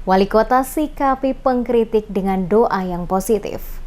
Wali Kota sikapi pengkritik dengan doa yang positif.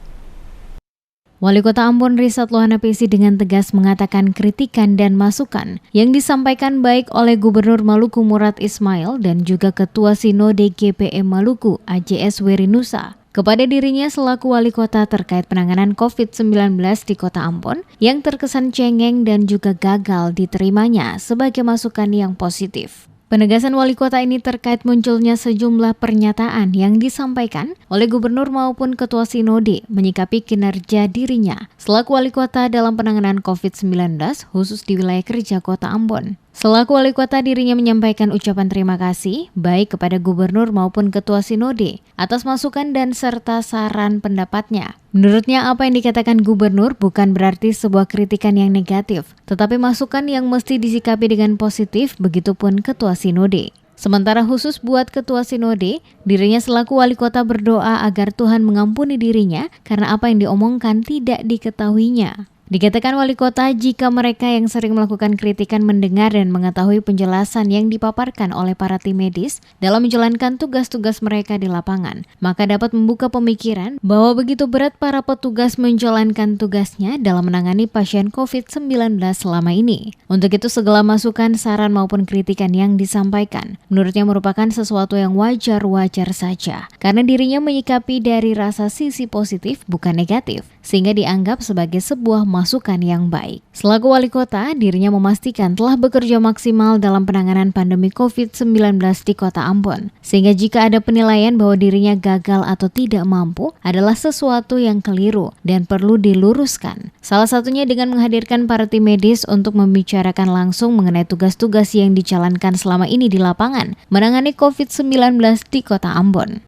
Wali Kota Ambon Risat Lohanapesi dengan tegas mengatakan kritikan dan masukan yang disampaikan baik oleh Gubernur Maluku Murad Ismail dan juga Ketua Sinode GPM Maluku AJS Werinusa kepada dirinya selaku wali kota terkait penanganan COVID-19 di Kota Ambon yang terkesan cengeng dan juga gagal diterimanya sebagai masukan yang positif. Penegasan wali kota ini terkait munculnya sejumlah pernyataan yang disampaikan oleh gubernur maupun ketua sinode menyikapi kinerja dirinya selaku wali kota dalam penanganan COVID-19 khusus di wilayah kerja Kota Ambon. Selaku wali kota dirinya menyampaikan ucapan terima kasih baik kepada gubernur maupun ketua sinode atas masukan dan serta saran pendapatnya. Menurutnya apa yang dikatakan gubernur bukan berarti sebuah kritikan yang negatif, tetapi masukan yang mesti disikapi dengan positif, begitupun ketua sinode. Sementara khusus buat ketua sinode, dirinya selaku wali kota berdoa agar Tuhan mengampuni dirinya karena apa yang diomongkan tidak diketahuinya. Dikatakan wali kota jika mereka yang sering melakukan kritikan mendengar dan mengetahui penjelasan yang dipaparkan oleh para tim medis dalam menjalankan tugas-tugas mereka di lapangan, maka dapat membuka pemikiran bahwa begitu berat para petugas menjalankan tugasnya dalam menangani pasien COVID-19 selama ini. Untuk itu segala masukan, saran maupun kritikan yang disampaikan menurutnya merupakan sesuatu yang wajar-wajar saja karena dirinya menyikapi dari rasa sisi positif bukan negatif, sehingga dianggap sebagai sebuah masukan yang baik. Selaku wali kota, dirinya memastikan telah bekerja maksimal dalam penanganan pandemi COVID-19 di Kota Ambon, sehingga jika ada penilaian bahwa dirinya gagal atau tidak mampu adalah sesuatu yang keliru dan perlu diluruskan. Salah satunya dengan menghadirkan para tim medis untuk membicarakan langsung mengenai tugas-tugas yang dijalankan selama ini di lapangan menangani COVID-19 di Kota Ambon.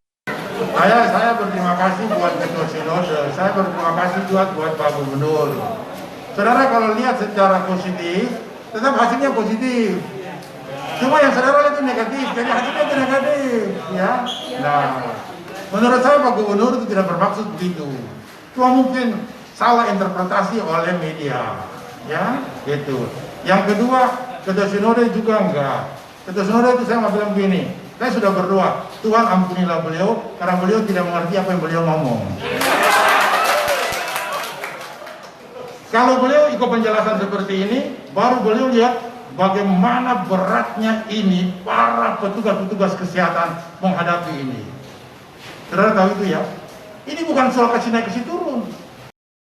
Saya berterima kasih buat Ketua Sinode, saya berterima kasih juga buat Pak Gubernur. Saudara kalau lihat secara positif, tetap hasilnya positif. Cuma yang saudara lihat itu negatif, jadi hasilnya itu negatif, ya. Nah, menurut saya Pak Gubernur itu tidak bermaksud begitu. Cuma mungkin salah interpretasi oleh media, ya, gitu. Yang kedua, Ketua Sinode juga enggak. Ketua Sinode itu saya mau bilang begini. Saya sudah berdoa, Tuhan ampunilah beliau, karena beliau tidak mengerti apa yang beliau ngomong. Kalau beliau ikut penjelasan seperti ini, baru beliau lihat bagaimana beratnya ini para petugas-petugas kesehatan menghadapi ini. Saudara tahu itu ya? Ini bukan soal kasih naik kasih turun.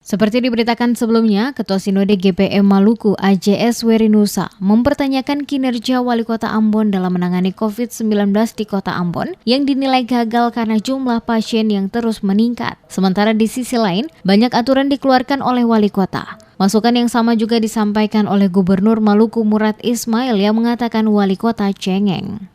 Seperti diberitakan sebelumnya, Ketua Sinode GPM Maluku AJS Werinusa mempertanyakan kinerja Wali Kota Ambon dalam menangani COVID-19 di Kota Ambon yang dinilai gagal karena jumlah pasien yang terus meningkat. Sementara di sisi lain, banyak aturan dikeluarkan oleh Wali Kota. Masukan yang sama juga disampaikan oleh Gubernur Maluku Murad Ismail yang mengatakan Wali Kota cengeng.